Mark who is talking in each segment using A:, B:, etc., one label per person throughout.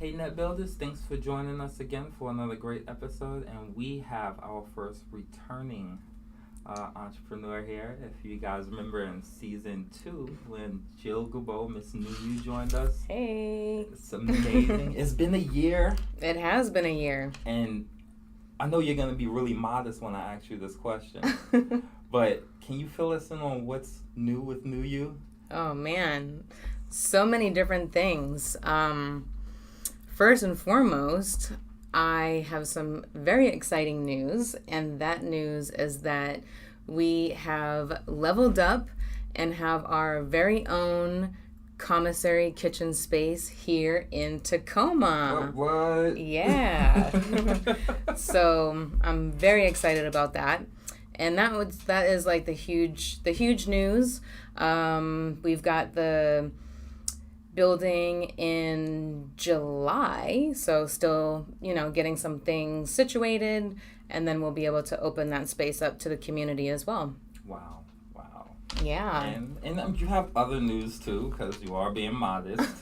A: Hey, Net Builders, thanks for joining us again for another great episode. And we have our first returning entrepreneur here. If you guys remember in season 2 when Jill Goubeaud, Miss NuYou, joined us.
B: Hey.
A: It's amazing. It's been a year.
B: It has been a year.
A: And I know you're going to be really modest when I ask you this question. But can you fill us in on what's new with NuYou?
B: Oh, man. So many different things. First and foremost, I have some very exciting news, and that news is that we have leveled up and have our very own commissary kitchen space here in Tacoma.
A: What?
B: Yeah. So I'm very excited about that. And that is like the huge news. We've got the building in July, so still, getting some things situated, and then we'll be able to open that space up to the community as well.
A: Wow.
B: Yeah.
A: And you have other news too, because you are being modest.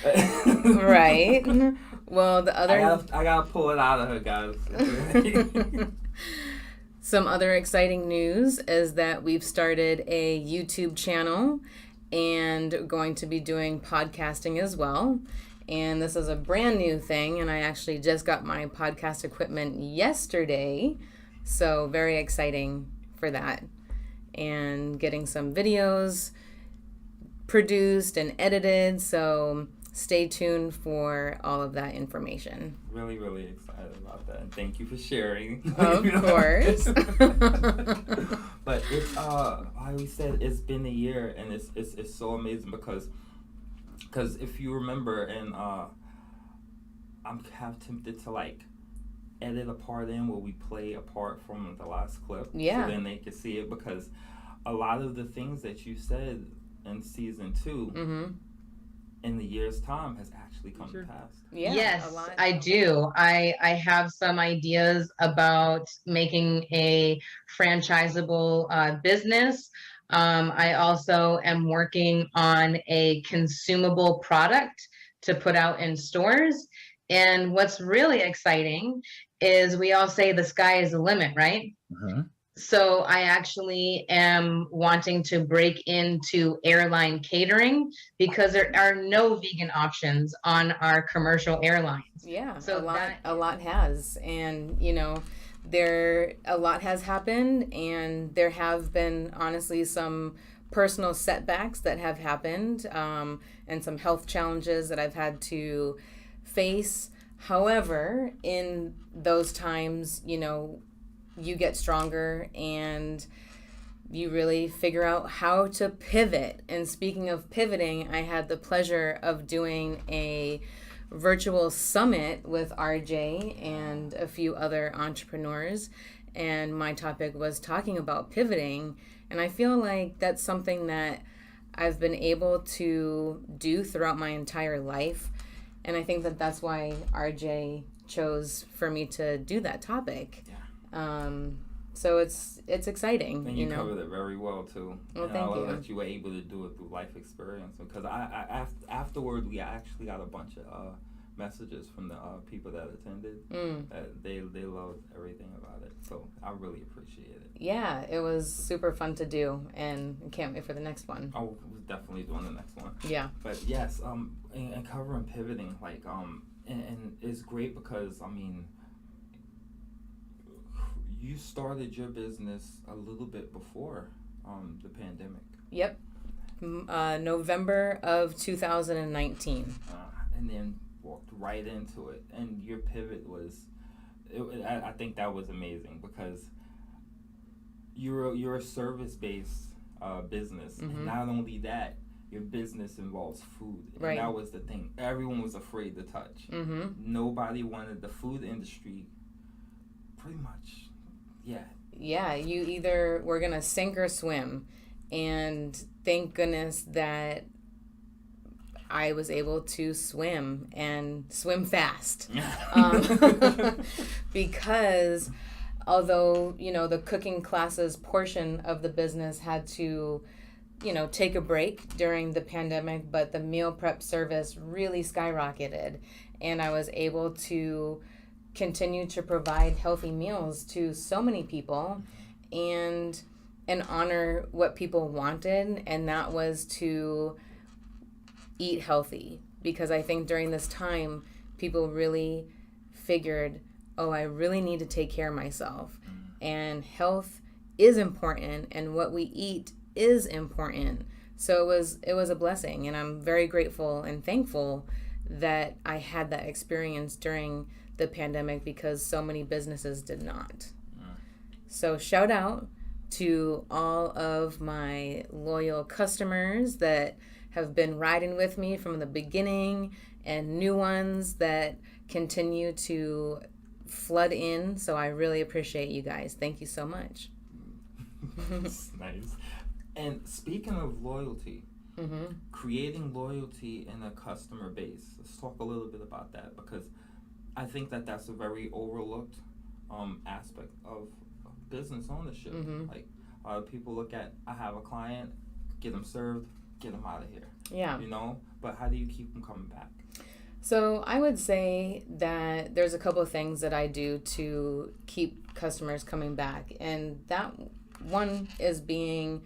B: Right. Well, the other...
A: I gotta pull it out of her, guys.
B: Some other exciting news is that we've started a YouTube channel and going to be doing podcasting as well. And this is a brand new thing, and I actually just got my podcast equipment yesterday. So very exciting for that. And getting some videos produced and edited. So stay tuned for all of that information.
A: Really, really excited about that. And thank you for sharing.
B: Of course.
A: But it's like we said, it's been a year, and it's so amazing because if you remember, and I'm half tempted to like edit a part in where we play a part from the last clip.
B: Yeah.
A: So then they can see it, because a lot of the things that you said in season 2
B: mm-hmm.
A: in the year's time has actually come to pass.
B: Yeah,
C: yes, I do. I have some ideas about making a franchisable business. I also am working on a consumable product to put out in stores. And what's really exciting is we all say the sky is the limit, right?
A: Mm-hmm.
C: So I actually am wanting to break into airline catering, because there are no vegan options on our commercial airlines.
B: Yeah,
C: so
B: a lot has. And, a lot has happened, and there have been, honestly, some personal setbacks that have happened, and some health challenges that I've had to face. However, in those times, you get stronger and you really figure out how to pivot. And speaking of pivoting, I had the pleasure of doing a virtual summit with RJ and a few other entrepreneurs. And my topic was talking about pivoting. And I feel like that's something that I've been able to do throughout my entire life. And I think that that's why RJ chose for me to do that topic.
A: Yeah.
B: So it's exciting.
A: And you covered it very well too.
B: Well,
A: and
B: thank
A: I love
B: you.
A: that you were able to do it through life experience. Because afterward, we actually got a bunch of messages from the people that attended. They loved everything about it. So I really appreciate it.
B: Yeah, it was super fun to do, and I can't wait for the next one.
A: Oh, we're definitely doing the next one.
B: Yeah.
A: But yes, and covering pivoting, like and it's great because you started your business a little bit before the pandemic.
B: Yep. November of 2019.
A: And then walked right into it. And your pivot was, I think that was amazing, because you're a service-based business.
B: Mm-hmm.
A: And not only that, your business involves food. And
B: right.
A: That was the thing. Everyone was afraid to touch.
B: Mm-hmm.
A: Nobody wanted the food industry, pretty much. Yeah.
B: Yeah, you either were going to sink or swim. And thank goodness that I was able to swim, and swim fast. Because although, the cooking classes portion of the business had to take a break during the pandemic, but the meal prep service really skyrocketed, and I was able to continue to provide healthy meals to so many people and honor what people wanted, and that was to eat healthy. Because I think during this time, people really figured, oh, I really need to take care of myself. And health is important, and what we eat is important. So it was a blessing, and I'm very grateful and thankful that I had that experience during the pandemic, because so many businesses did not. So shout out to all of my loyal customers that have been riding with me from the beginning, and new ones that continue to flood in. So I really appreciate you guys. Thank you so much.
A: That's nice. And speaking of loyalty, creating loyalty in a customer base, let's talk a little bit about that, because I think that that's a very overlooked aspect of business ownership. Like, people look at, I have a client, get them served, get them out of here.
B: Yeah.
A: But how do you keep them coming back?
B: So I would say that there's a couple of things that I do to keep customers coming back. And that one is being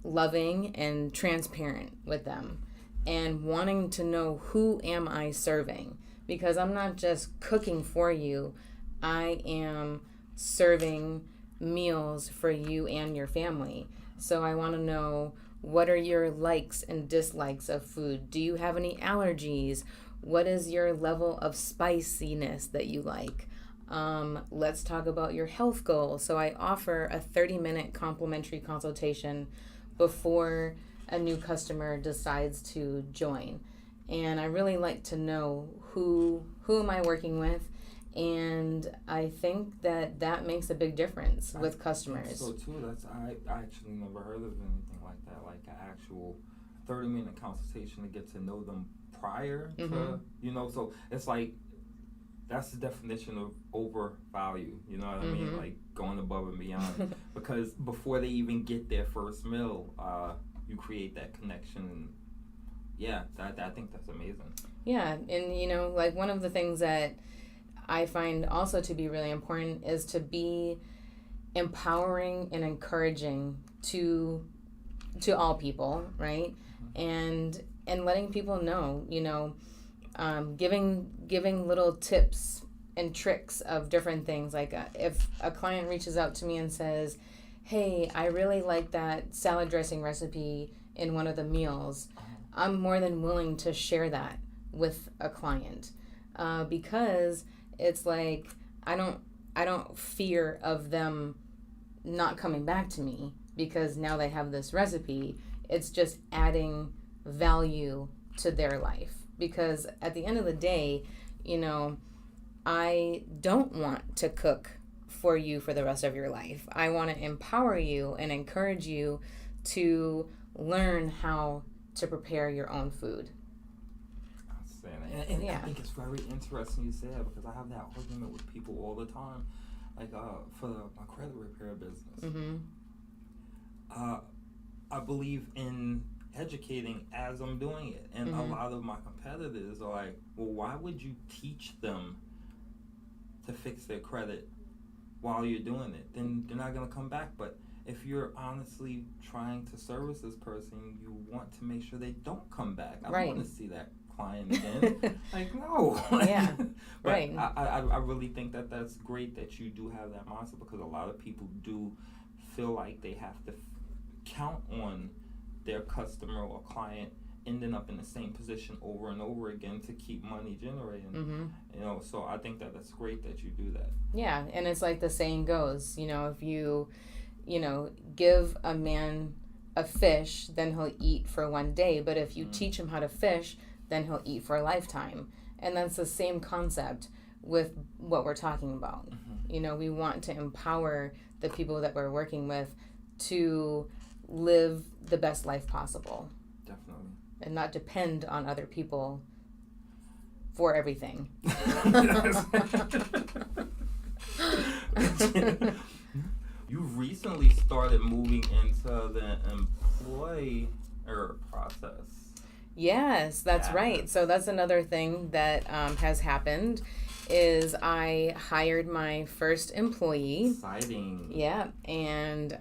B: loving and transparent with them and wanting to know, who am I serving? Because I'm not just cooking for you. I am serving meals for you and your family. So I want to know, what are your likes and dislikes of food? Do you have any allergies? What is your level of spiciness that you like? Let's talk about your health goals. So I offer a 30-minute complimentary consultation before a new customer decides to join. And I really like to know who am I working with, and I think that makes a big difference with customers.
A: So too, I actually never heard of anything like that, like an actual 30-minute consultation to get to know them prior to, so it's like, that's the definition of overvalue, you know what I mean? Like, going above and beyond. Because before they even get their first meal, you create that connection. And yeah, I think that's amazing.
B: Yeah, and like, one of the things that I find also to be really important is to be empowering and encouraging to all people, right? And letting people know, giving little tips and tricks of different things. Like, if a client reaches out to me and says, hey, I really like that salad dressing recipe in one of the meals, I'm more than willing to share that with a client, because it's like, I don't fear of them not coming back to me because now they have this recipe. It's just adding value to their life, because at the end of the day, I don't want to cook for you for the rest of your life. I want to empower you and encourage you to learn how to prepare your own food.
A: And I think it's very interesting you say that, because I have that argument with people all the time, like for my credit repair business. I believe in educating as I'm doing it, and a lot of my competitors are like, well, why would you teach them to fix their credit while you're doing it? Then they're not going to come back. But if you're honestly trying to service this person, you want to make sure they don't come back. I don't want to see that client again. Like, no.
B: Yeah.
A: But
B: right.
A: I really think that that's great that you do have that mindset, because a lot of people do feel like they have to count on their customer or client ending up in the same position over and over again to keep money generating. So I think that that's great that you do that.
B: Yeah, and it's like the saying goes, if you give a man a fish, then he'll eat for one day. But if you teach him how to fish, then he'll eat for a lifetime. And that's the same concept with what we're talking about. We want to empower the people that we're working with to live the best life possible.
A: Definitely.
B: And not depend on other people for everything.
A: you recently started moving into the employer process.
B: Yes, that's
A: Yeah.
B: right. So that's another thing that has happened is I hired my first employee.
A: Exciting.
B: Yeah, and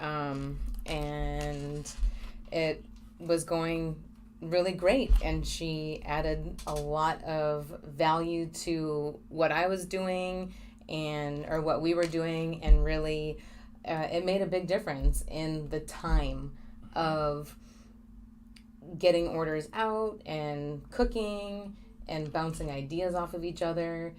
B: it was going really great, and she added a lot of value to what I was doing or what we were doing, and really it made a big difference in the time of getting orders out and cooking and bouncing ideas off of each other.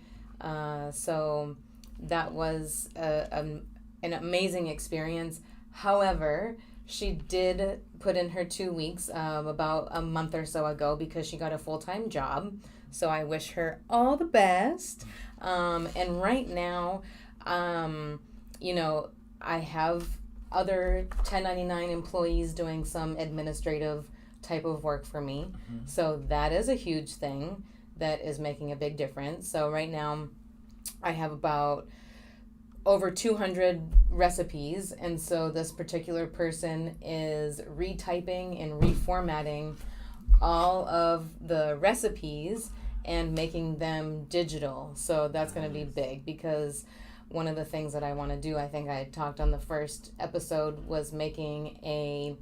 B: So that was an amazing experience. However, she did put in her 2 weeks about a month or so ago because she got a full-time job. So I wish her all the best. And right now, I have other 1099 employees doing some administrative type of work for me.
A: Mm-hmm.
B: So that is a huge thing that is making a big difference. So right now, I have about over 200 recipes, and so this particular person is retyping and reformatting all of the recipes and making them digital. So that's going to be big, because one of the things that I want to do, I think I talked on the first episode, was making a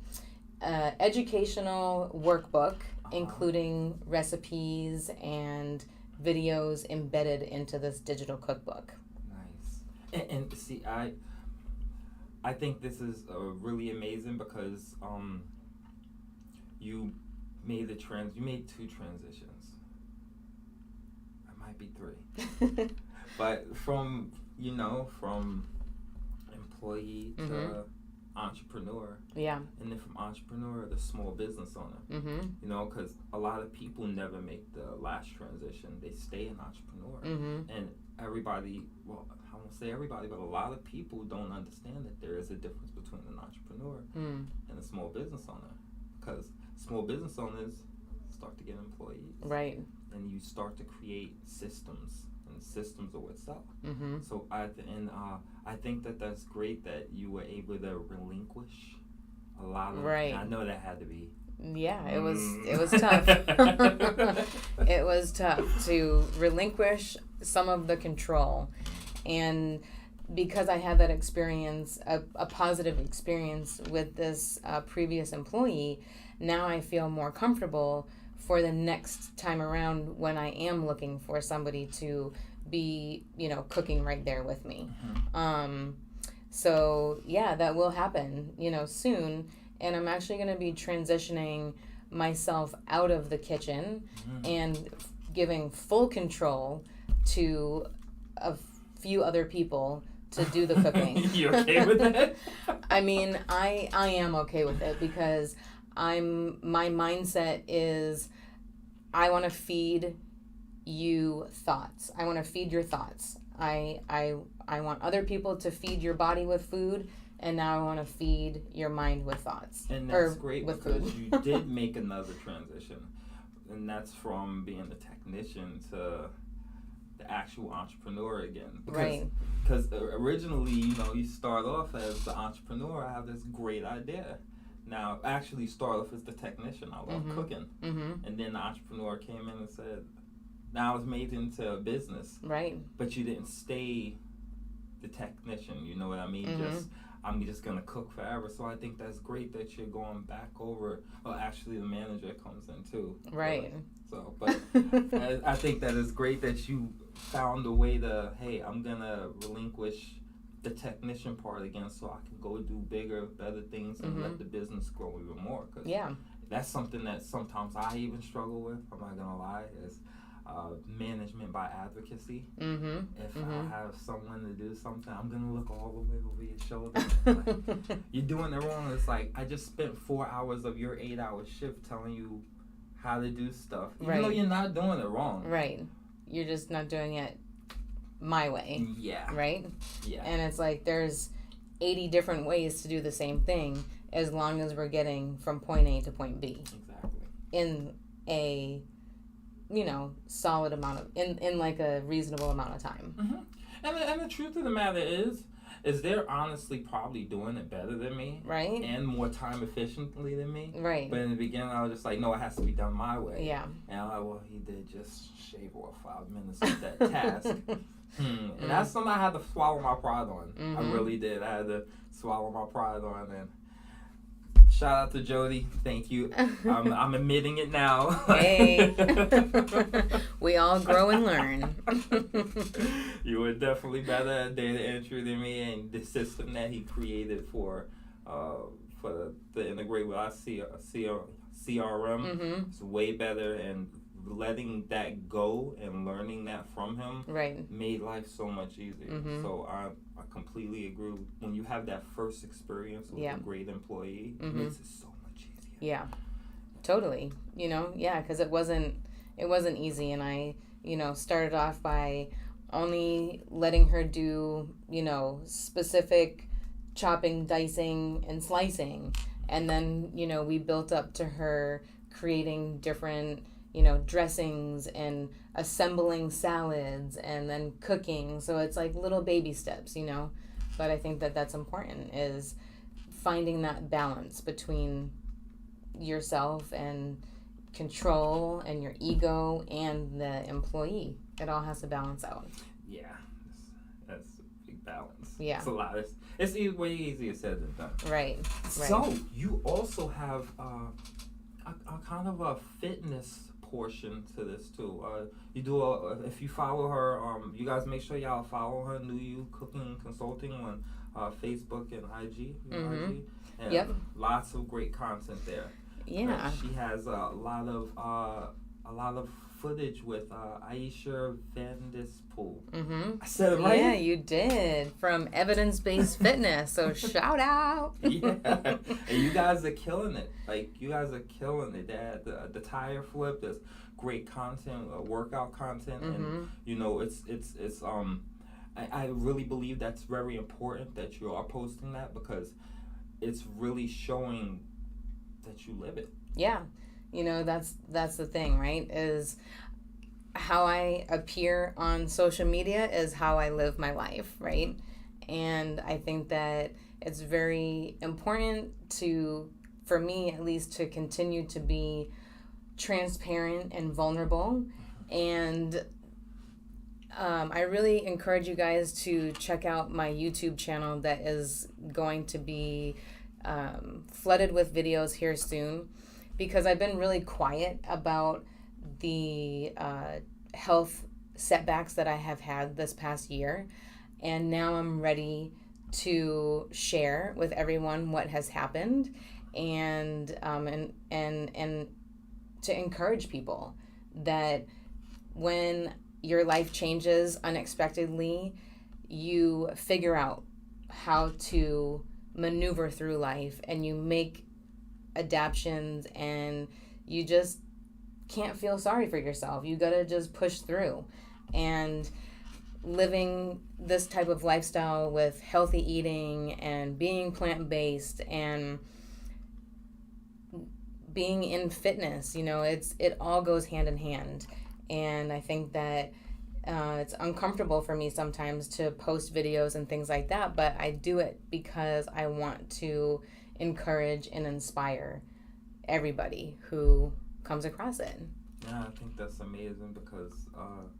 B: educational workbook, including recipes and videos embedded into this digital cookbook.
A: And see, I think this is really amazing because you made you made 2 transitions. It might be 3, but from employee to entrepreneur.
B: Yeah.
A: And then from entrepreneur to small business owner.
B: Mm-hmm.
A: Because a lot of people never make the last transition. They stay an entrepreneur.
B: Mm-hmm.
A: And everybody, well, I won't say everybody, but a lot of people don't understand that there is a difference between an entrepreneur and a small business owner. Because small business owners start to get employees.
B: Right.
A: And you start to create systems, and systems of itself.
B: Mm-hmm.
A: So I think that that's great that you were able to relinquish a lot of.
B: Right.
A: I know that had to be.
B: Yeah, it was tough. It was tough to relinquish some of the control, and because I had that experience, a positive experience with this previous employee, now I feel more comfortable for the next time around when I am looking for somebody to be, cooking right there with me.
A: Mm-hmm.
B: So yeah, that will happen, soon. And I'm actually going to be transitioning myself out of the kitchen and giving full control to a few other people to do the cooking.
A: You okay with that?
B: I mean, I am okay with it, because my mindset is I want to feed you thoughts. I want to feed your thoughts. I want other people to feed your body with food, and now I want to feed your mind with thoughts.
A: And that's great
B: with
A: because
B: food.
A: you did make another transition, and that's from being the technician to the actual entrepreneur again.
B: Right.
A: Because originally, you start off as the entrepreneur. I have this great idea. Now, actually start off as the technician. I love cooking.
B: Mm-hmm.
A: And then the entrepreneur came in and said, now it's made into a business.
B: Right.
A: But you didn't stay the technician. You know what I mean? I'm just going to cook forever. So I think that's great that you're going back over. Well, actually, the manager comes in too.
B: Right.
A: But I think that it's great that you found a way to, hey, I'm going to relinquish the technician part again so I can go do bigger, better things and let the business grow even more. Cause that's something that sometimes I even struggle with, I'm not going to lie, is management by advocacy. If I have someone to do something, I'm going to look all the way over your shoulder. Like, you're doing it wrong. It's like, I just spent 4 hours of your 8-hour shift telling you how to do stuff, even though you're not doing it wrong.
B: Right. You're just not doing it my way.
A: Yeah.
B: Right?
A: Yeah.
B: And it's like there's 80 different ways to do the same thing, as long as we're getting from point A to point B.
A: Exactly.
B: In a solid amount of in like a reasonable amount of time.
A: And the truth of the matter is is they're honestly probably doing it better than me,
B: right?
A: And more time efficiently than me,
B: right?
A: But in the beginning, I was just like, no, it has to be done my way.
B: Yeah.
A: And I'm like, well, he did just shave off 5 minutes of that task. And that's something I had to swallow my pride on. I really did. I had to swallow my pride on. And shout out to Jody. Thank you. I'm admitting it now.
B: Hey. We all grow and learn.
A: You were definitely better at data entry than me, and the system that he created for the integrate with our CRM is way better, and letting that go and learning that from him made life so much easier. So I completely agree. When you have that first experience with a great employee, it makes it so much easier.
B: Yeah, totally. Because it wasn't easy, and I started off by only letting her do specific chopping, dicing, and slicing, and then we built up to her creating different dressings and assembling salads and then cooking. So it's like little baby steps, but I think that that's important, is finding that balance between yourself and control and your ego and the employee. It all has to balance out.
A: Yeah, that's a big balance.
B: Yeah.
A: It's a lot. It's way easier said than done.
B: Right.
A: So you also have a kind of a fitness portion to this too. You do if you follow her, you guys make sure y'all follow her, NuYou Cooking and Consulting, on Facebook and IG. IG, and lots of great content there.
B: Yeah.
A: She has a lot of footage with Aisha Vandispool. I said it right?
B: Yeah, you did. From Evidence-Based Fitness. So shout out.
A: Yeah. And you guys are killing it. You guys are killing it. The tire flip, there's great content, workout content, and it's I really believe that's very important that you are posting that, because it's really showing that you live it.
B: Yeah. That's the thing, right? Is how I appear on social media is how I live my life, right? And I think that it's very important for me at least, to continue to be transparent and vulnerable. And I really encourage you guys to check out my YouTube channel that is going to be flooded with videos here soon, because I've been really quiet about the health setbacks that I have had this past year, and now I'm ready to share with everyone what has happened, and to encourage people that when your life changes unexpectedly, you figure out how to maneuver through life, and you make adaptations, and you just can't feel sorry for yourself. You gotta just push through. And living this type of lifestyle with healthy eating and being plant-based and being in fitness, it all goes hand in hand. And I think that it's uncomfortable for me sometimes to post videos and things like that, but I do it because I want to encourage and inspire everybody who comes across it.
A: Yeah, I think that's amazing, because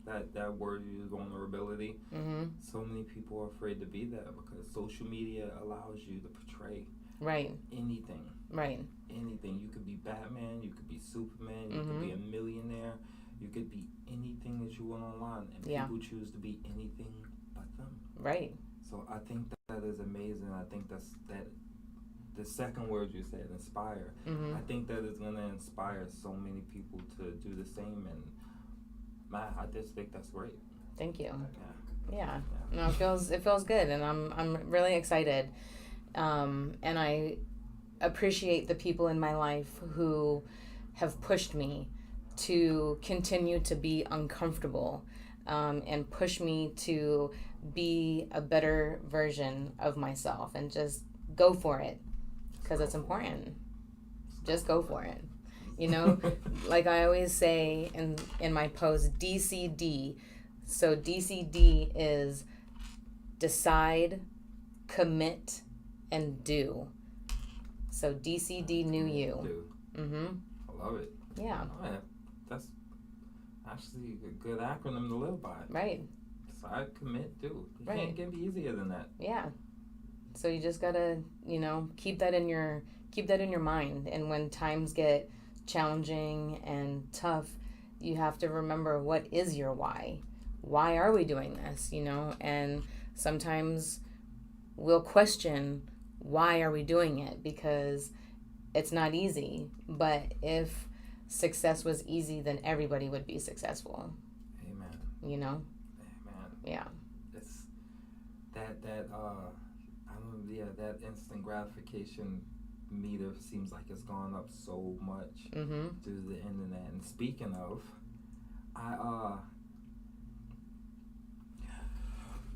A: that word you use, vulnerability, so many people are afraid to be that, because social media allows you to portray anything.
B: Right.
A: Anything. You could be Batman, you could be Superman, you could be a millionaire, you could be anything that you want online, and people choose to be anything but them.
B: Right.
A: So I think that is amazing. I think that the second word you said, inspire. I think that is going to inspire so many people to do the same, and I just think that's great.
B: Thank you. Yeah. No, it feels good, and I'm really excited, and I appreciate the people in my life who have pushed me to continue to be uncomfortable, and push me to be a better version of myself, and just go for it, because it's important. Just go for it. Like I always say in my post, DCD. So DCD is decide, commit, and do. So DCD NuYou.
A: Mm-hmm. I love it.
B: Yeah.
A: Oh, yeah. That's actually a good acronym to live by.
B: Right.
A: Decide, commit, do. It
B: Right.
A: can't get easier than that.
B: Yeah. So you just gotta, keep that in your mind. And when times get challenging and tough, you have to remember, what is your why? Why are we doing this? And sometimes we'll question, why are we doing it? Because it's not easy. But if success was easy, then everybody would be successful.
A: Amen.
B: Amen. Yeah.
A: It's that that instant gratification meter seems like it's gone up so much
B: Mm-hmm.
A: due to the internet. And speaking of,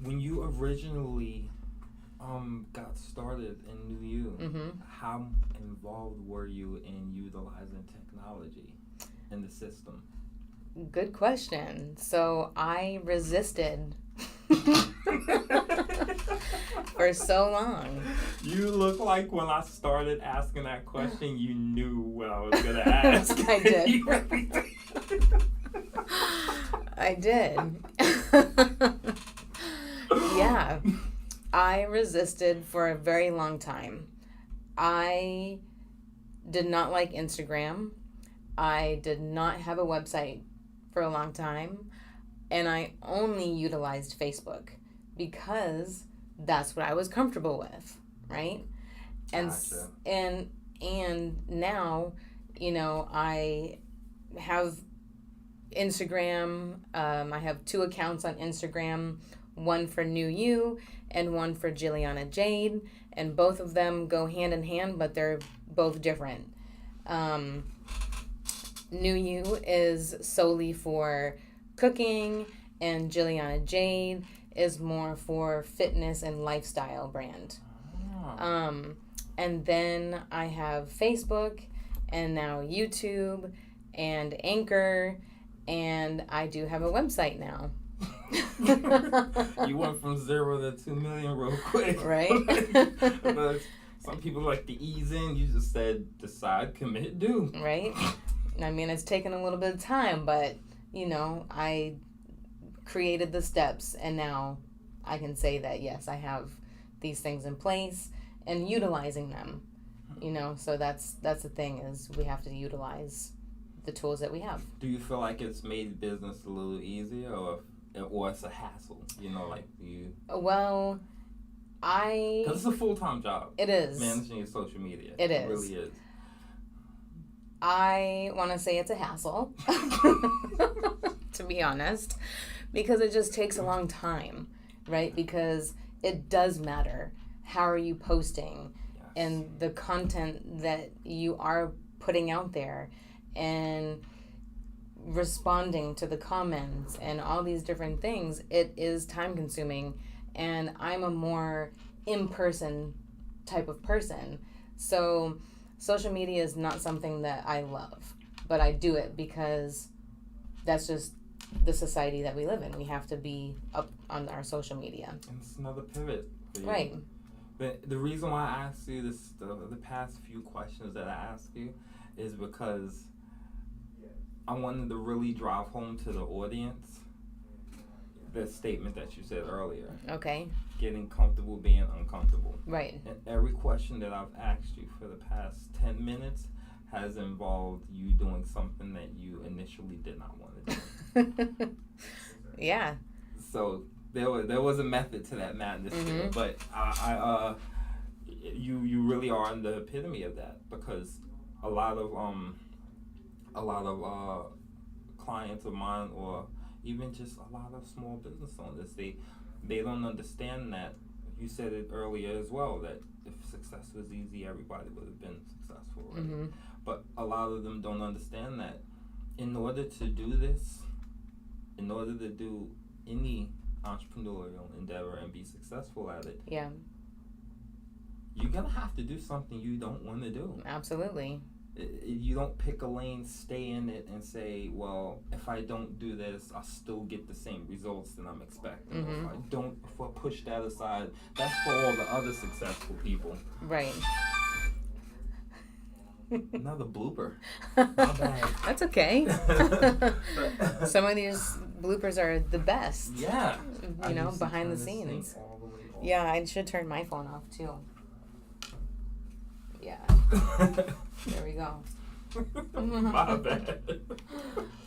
A: when you originally got started in NuYou,
B: Mm-hmm.
A: how involved were you in utilizing technology in the system?
B: Good question. So I resisted for so long.
A: You look like when I started asking that question, you knew what I was gonna ask.
B: I did.
A: You really did.
B: I did. Yeah. I resisted for a very long time. I did not like Instagram. I did not have a website for a long time. And I only utilized Facebook because that's what I was comfortable with, right? And
A: Gotcha.
B: and now, I have Instagram. I have 2 accounts on Instagram, one for NuYou and one for Jilliana Jade, and both of them go hand in hand, but they're both different. NuYou is solely for cooking, and Jilliana Jade is more for fitness and lifestyle brand.
A: Oh.
B: And then I have Facebook, and now YouTube, and Anchor, and I do have a website now.
A: You went from 0 to 2 million real quick.
B: Right?
A: But some people like to ease in. You just said, decide, commit, do.
B: Right? I mean, it's taken a little bit of time, but, I created the steps, and now I can say that, yes, I have these things in place and utilizing them. So that's the thing, is we have to utilize the tools that we have.
A: Do you feel like it's made business a little easier, or it's a hassle? Like you.
B: Well,
A: Because it's a full-time job.
B: It is.
A: Managing your social media.
B: It is.
A: It really is.
B: I want to say it's a hassle, to be honest, because it just takes a long time, right? Because it does matter. How are you posting?
A: Yes.
B: And the content that you are putting out there, and responding to the comments and all these different things, it is time consuming. And I'm a more in-person type of person. So social media is not something that I love, but I do it because that's just the society that we live in. We have to be up on our social media.
A: And it's another pivot for you.
B: Right.
A: The reason why I asked you this, the past few questions that I asked you, is because I wanted to really drive home to the audience the statement that you said earlier.
B: Okay.
A: Getting comfortable being uncomfortable.
B: Right.
A: And every question that I've asked you for the past 10 minutes has involved you doing something that you initially did not want to do.
B: Yeah.
A: So there was a method to that madness,
B: Mm-hmm.
A: but you really are in the epitome of that, because a lot of clients of mine, or even just a lot of small business owners, they don't understand that. You said it earlier as well, that if success was easy, everybody would have been successful, right?
B: Mm-hmm.
A: But a lot of them don't understand that in order to do this, in order to do any entrepreneurial endeavor and be successful at it,
B: Yeah.
A: you're gonna have to do something you don't want to do.
B: Absolutely.
A: You don't pick a lane, stay in it, and say, well, if I don't do this, I'll still get the same results that I'm expecting. If I push that aside, that's for all the other successful people.
B: Right.
A: Another blooper. Not bad.
B: That's okay. Some of these bloopers are the best.
A: Yeah.
B: You know, behind the scenes. Yeah, I should turn my phone off too. Yeah. There we go.
A: My bad.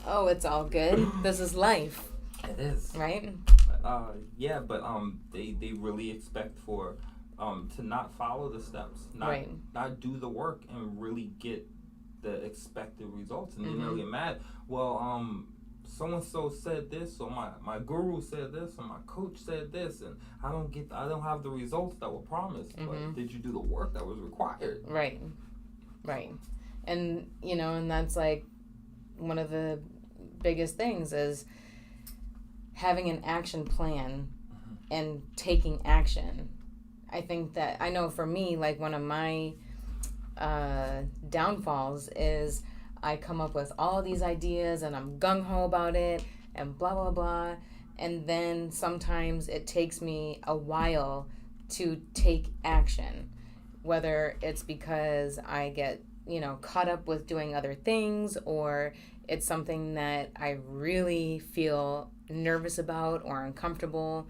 B: Oh, it's all good. This is life.
A: It is.
B: Right?
A: Yeah, but they really expect for to not follow the steps, not do the work and really get the expected results, and then they'll get mad. Well, so and so said this, or my guru said this, or my coach said this, and I don't have the results that were promised. But did you do the work that was required?
B: Right. And you know, and that's like one of the biggest things is having an action plan and taking action. I think that, I know for me, like one of my downfalls is I come up with all these ideas and I'm gung-ho about it and blah, blah, blah. And then sometimes it takes me a while to take action, whether it's because I get, you know, caught up with doing other things, or it's something that I really feel nervous about or uncomfortable.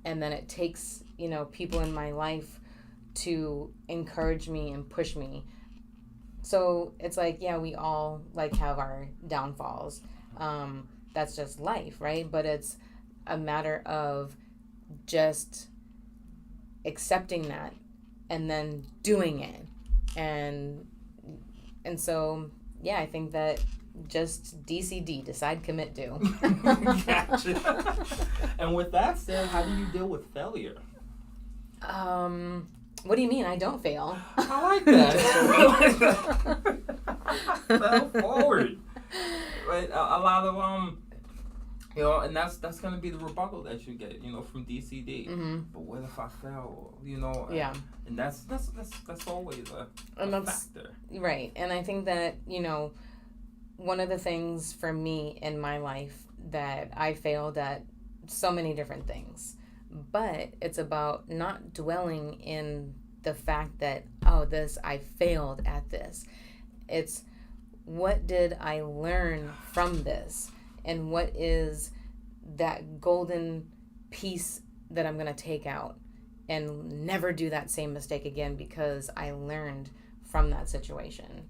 B: And then it takes, you know, people in my life to encourage me and push me. So it's like, yeah, we all like have our downfalls. That's just life, right? But it's a matter of just accepting that and then doing it. And so, yeah, I think that just DCD, decide, commit, do.
A: Gotcha. And with that said, how do you deal with failure?
B: What do you mean? I don't fail.
A: I like that. Fell forward. But a lot of you know, and that's gonna be the rebuttal that you get, you know, from DCD. But what if I fail? You know.
B: Yeah.
A: And that's always a factor.
B: Right. And I think that, you know, one of the things for me in my life that I failed at so many different things, but it's about not dwelling in the fact that, I failed at this. It's, what did I learn from this? And what is that golden piece that I'm going to take out and never do that same mistake again because I learned from that situation?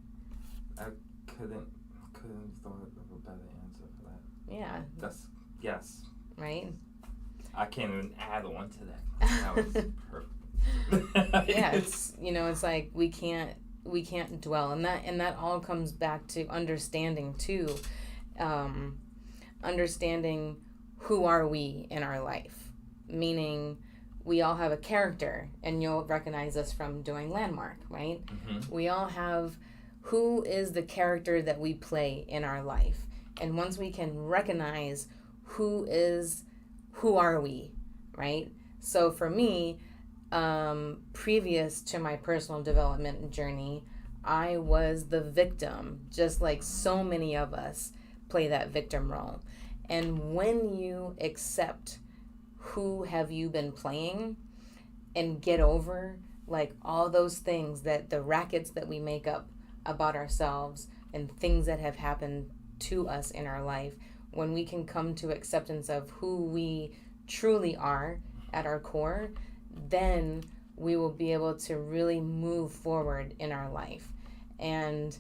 A: I couldn't thought of a better answer for that.
B: Yeah.
A: Yes.
B: Right?
A: I can't even add on to that. That was perfect.
B: Yeah, it's, you know, it's like we can't dwell, and that all comes back to understanding too. Understanding who are we in our life, meaning we all have a character, and you'll recognize this from doing Landmark, right? We all have, who is the character that we play in our life, and once we can recognize who are we, right? So for me, previous to my personal development journey, I was the victim, just like so many of us play that victim role. And when you accept who have you been playing and get over like all those things, that the rackets that we make up about ourselves and things that have happened to us in our life, when we can come to acceptance of who we truly are at our core, then we will be able to really move forward in our life. And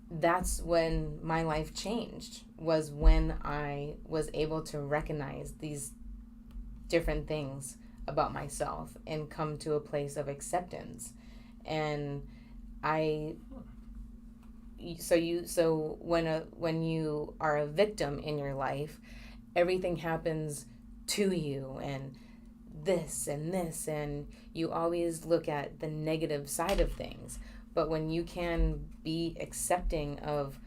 B: that's when my life changed, was when I was able to recognize these different things about myself and come to a place of acceptance. And so when you are a victim in your life, everything happens to you, and this and this, and you always look at the negative side of things. But when you can be accepting of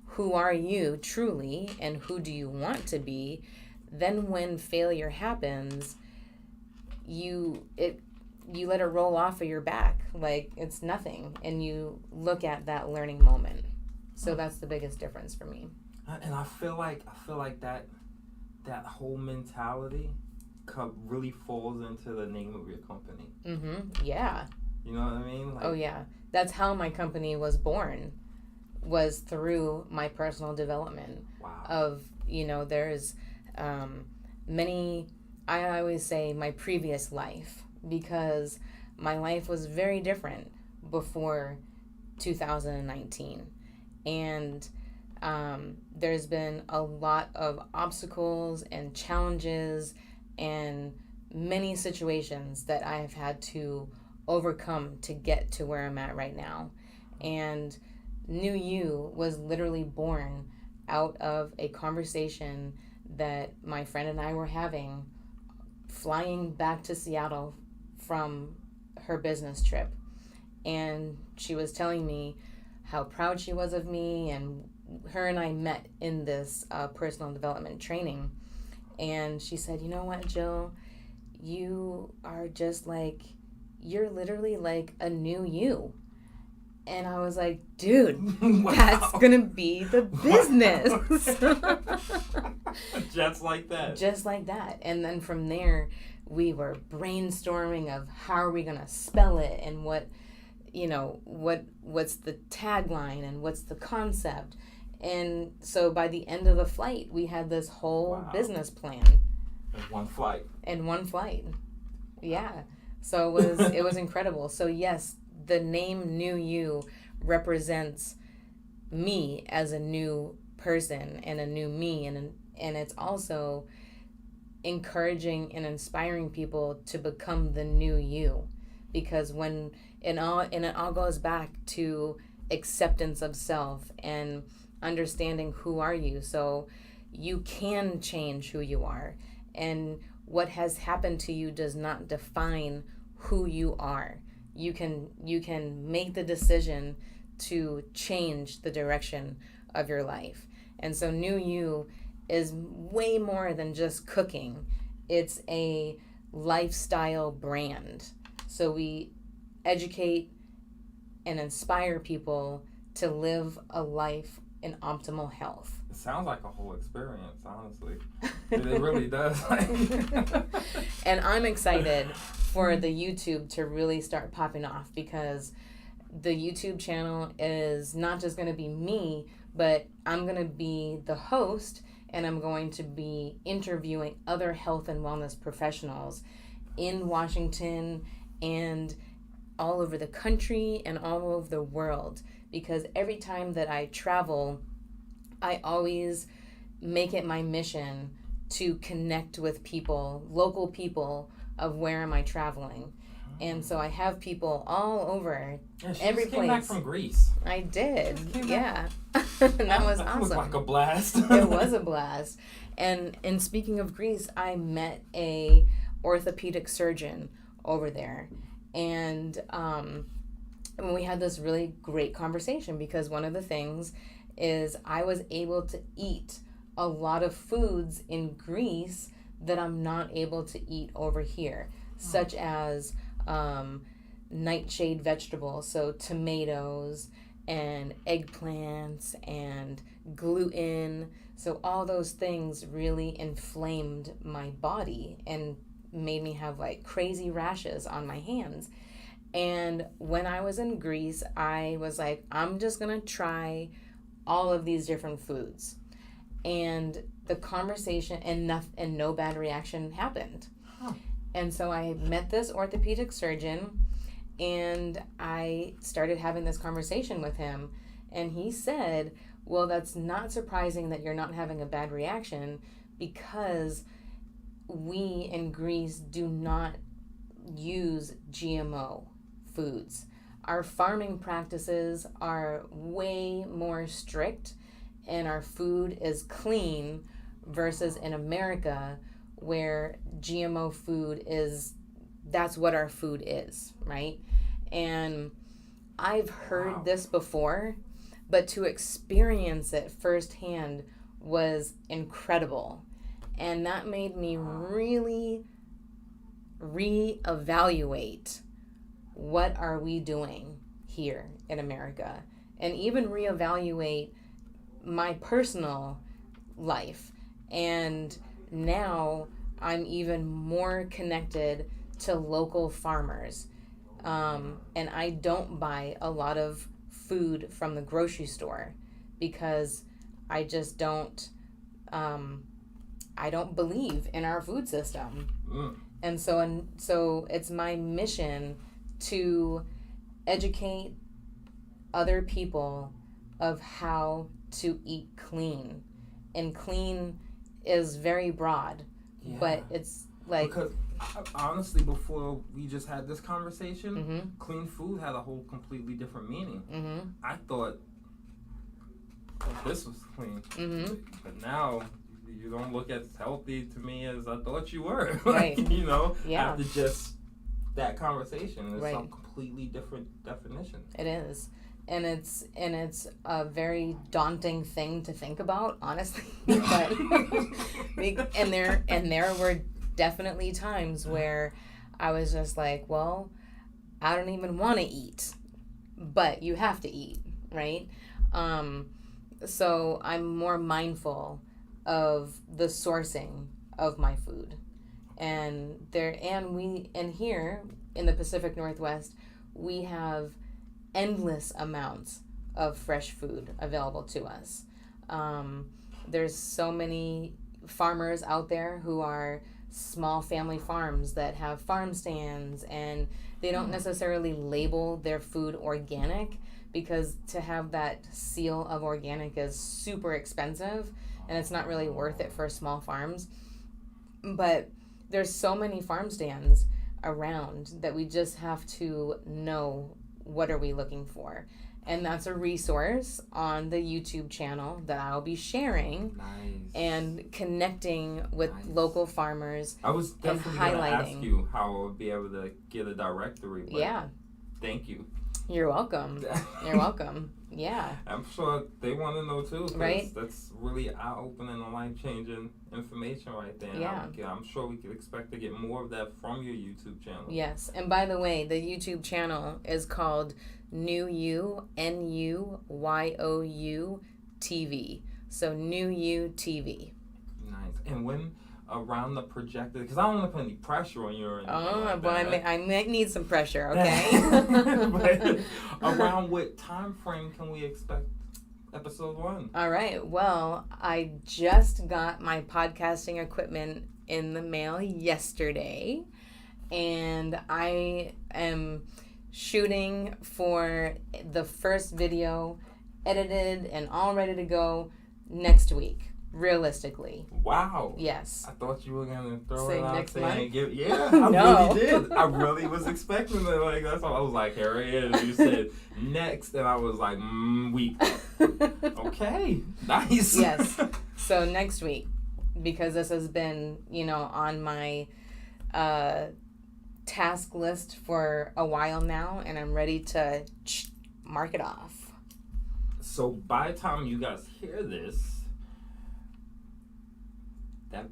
B: who are you truly and who do you want to be, then when failure happens, it you let it roll off of your back like it's nothing, and you look at that learning moment. So that's the biggest difference for me.
A: And I feel like that whole mentality really falls into the name of your company.
B: Yeah.
A: You know what I mean?
B: Oh yeah, that's how my company was born, was through my personal development.
A: Wow.
B: Of, there's many, I always say my previous life, because my life was very different before 2019. And there's been a lot of obstacles and challenges and many situations that I have had to overcome to get to where I'm at right now. And NuYou was literally born out of a conversation that my friend and I were having flying back to Seattle from her business trip. And she was telling me how proud she was of me, and her and I met in this personal development training. And she said, you know what, Jill, you are just like, you're literally like a new you. And I was like, dude,
A: Wow.
B: That's gonna be the business.
A: Just like that.
B: Just like that. And then from there, we were brainstorming of how are we gonna spell it, and what's the tagline, and what's the concept. And so by the end of the flight, we had this whole business plan. In one flight. Yeah. So it was incredible. So yes, the name NuYou represents me as a new person and a new me, and it's also encouraging and inspiring people to become the new you, because it all goes back to acceptance of self and understanding who are you. So you can change who you are, and what has happened to you does not define who you are. You can make the decision to change the direction of your life. And so NuYou is way more than just cooking. It's a lifestyle brand. So we educate and inspire people to live a life in optimal health.
A: It sounds like a whole experience, honestly. It really does.
B: And I'm excited for the YouTube to really start popping off, because the YouTube channel is not just going to be me, but I'm going to be the host, and I'm going to be interviewing other health and wellness professionals in Washington and all over the country and all over the world. Because every time that I travel, I always make it my mission to connect with people, local people of where am I traveling. And so I have people all over every place.
A: Came back from Greece.
B: I did, yeah. That was awesome. It was
A: like a blast.
B: It was a blast. And speaking of Greece, I met a orthopedic surgeon over there. And we had this really great conversation, because one of the things is I was able to eat a lot of foods in Greece that I'm not able to eat over here, such as nightshade vegetables, so tomatoes and eggplants and gluten. So all those things really inflamed my body and made me have like crazy rashes on my hands. And when I was in Greece, I was like, I'm just gonna try all of these different foods. And the conversation and no bad reaction happened. And so I met this orthopedic surgeon, and I started having this conversation with him. And he said, well, that's not surprising that you're not having a bad reaction, because we in Greece do not use GMO foods. Our farming practices are way more strict, and our food is clean, versus in America, where GMO food that's what our food is, right? And I've heard this before, but to experience it firsthand was incredible. And that made me really reevaluate what are we doing here in America, and even reevaluate my personal life. And now I'm even more connected to local farmers. And I don't buy a lot of food from the grocery store because I just don't, I don't believe in our food system. And so it's my mission to educate other people of how to eat clean. And clean is very broad, but it's like...
A: Because honestly, before we just had this conversation, clean food had a whole completely different meaning. I thought this was clean. But now you don't look as healthy to me as I thought you were.
B: Right.
A: You know, after just that conversation, it's some completely different definition.
B: It is. And it's a very daunting thing to think about, honestly. But and there were definitely times where I was just like, well, I don't even want to eat, but you have to eat, right? So I'm more mindful of the sourcing of my food, and here in the Pacific Northwest, we have endless amounts of fresh food available to us. There's so many farmers out there who are small family farms that have farm stands, and they don't necessarily label their food organic because to have that seal of organic is super expensive and it's not really worth it for small farms. But there's so many farm stands around that we just have to know what are we looking for. And that's a resource on the YouTube channel that I'll be sharing and connecting with local farmers.
A: I was definitely going to ask you how I would be able to get a directory. But thank you.
B: You're welcome. You're welcome. Yeah.
A: I'm sure they want to know too.
B: Right.
A: That's really eye-opening and life-changing information right there.
B: Yeah.
A: I'm sure we could expect to get more of that from your YouTube channel.
B: Yes. And by the way, the YouTube channel is called NuYou, NuYou TV. So NuYou TV.
A: Nice. And when around the projected, because I don't want to put any pressure on you or anything like
B: well,
A: that.
B: I might need some pressure, okay?
A: But around what time frame can we expect episode 1?
B: All right. Well, I just got my podcasting equipment in the mail yesterday, and I am shooting for the first video edited and all ready to go next week. Realistically.
A: Wow.
B: Yes.
A: I thought you were gonna throw
B: Say
A: it out
B: next
A: there
B: month?
A: and give. Yeah, I
B: No.
A: really did. I really was expecting it. Like that's all. I was like, here it is. You said next, and I was like, week. Okay, nice.
B: Yes. So next week, because this has been, on my task list for a while now, and I'm ready to mark it off.
A: So by the time you guys hear this, that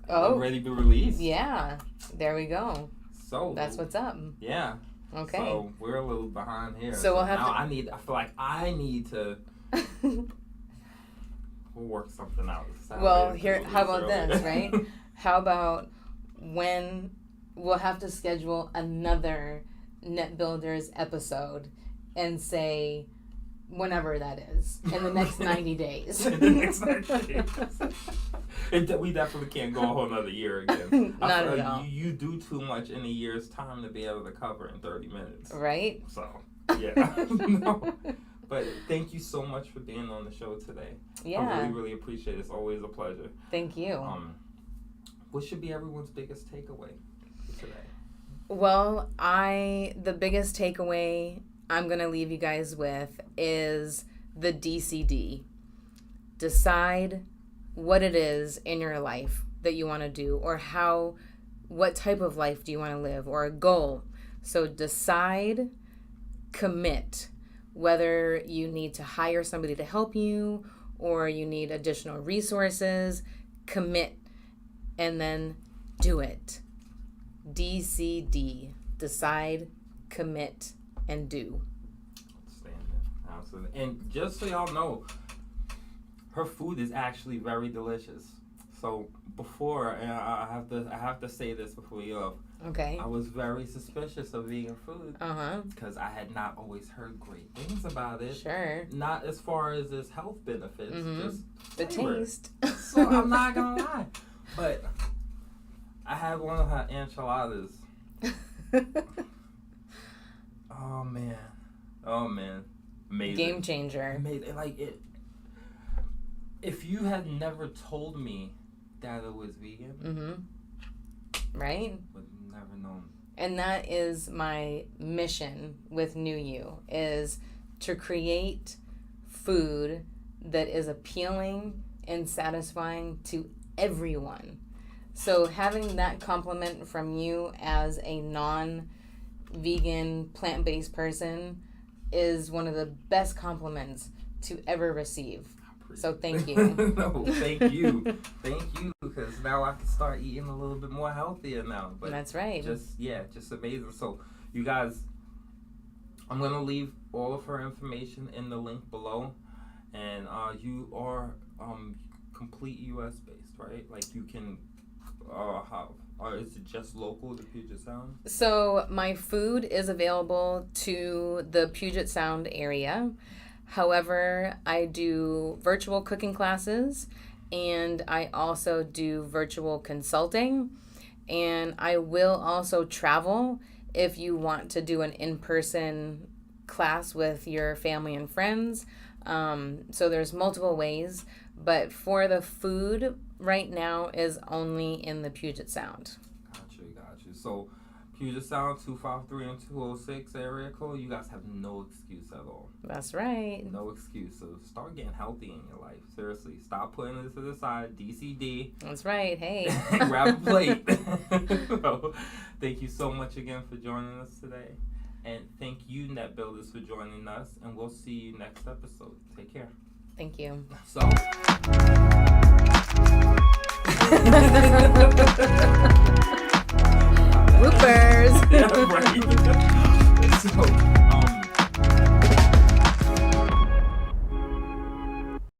A: ready to be released.
B: Yeah, there we go.
A: So
B: that's what's up.
A: Yeah.
B: Okay.
A: So we're a little behind here.
B: So we'll have
A: now
B: to.
A: I feel like I need to. We'll work something out.
B: Well, here. How about this, right? How about when we'll have to schedule another Net Builders episode and say whenever that is in the next 90 days.
A: In the next 90 days. We definitely can't go a whole nother year again.
B: Not at all.
A: You do too much in a year's time to be able to cover in 30 minutes.
B: Right?
A: So, yeah. No. But thank you so much for being on the show today.
B: Yeah.
A: I really, really appreciate it. It's always a pleasure.
B: Thank you.
A: What should be everyone's biggest takeaway today?
B: Well, the biggest takeaway I'm going to leave you guys with is the DCD. Decide what it is in your life that you want to do, or what type of life do you want to live, or a goal. So decide, commit, whether you need to hire somebody to help you or you need additional resources, commit, and then do it. DCD. Decide, commit, and do.
A: Absolutely. And just so y'all know, her food is actually very delicious. So before, and I have to say this before we go.
B: Okay.
A: I was very suspicious of vegan food. Because I had not always heard great things about it.
B: Sure.
A: Not as far as its health benefits, just
B: the
A: flavor.
B: taste.
A: So I'm not gonna lie, but I had one of her enchiladas. Oh man, amazing.
B: Game changer.
A: Amazing. Like it. If you had never told me that it was vegan,
B: right?
A: would never known.
B: And that is my mission with NuYou, is to create food that is appealing and satisfying to everyone. So having that compliment from you as a non-vegan, plant-based person is one of the best compliments to ever receive. So thank you.
A: No, thank you. Thank you, because now I can start eating a little bit more healthier now. But
B: that's right.
A: Just amazing. So you guys, I'm going to leave all of her information in the link below. And you are complete U.S. based, right? Like you can, or is it just local to Puget Sound?
B: So my food is available to the Puget Sound area. However, I do virtual cooking classes, and I also do virtual consulting, and I will also travel if you want to do an in-person class with your family and friends. So there's multiple ways, but for the food right now is only in the Puget Sound.
A: Gotcha. So Puget Sound, 253 and 206 area code, you guys have no excuse at all.
B: That's right.
A: No excuse. So start getting healthy in your life. Seriously. Stop putting it to the side. DCD.
B: That's right. Hey.
A: Grab a plate. So, thank you so much again for joining us today. And thank you, Net Builders, for joining us. And we'll see you next episode. Take care.
B: Thank you.
A: So.
B: Bloopers.
A: Yeah, right. So.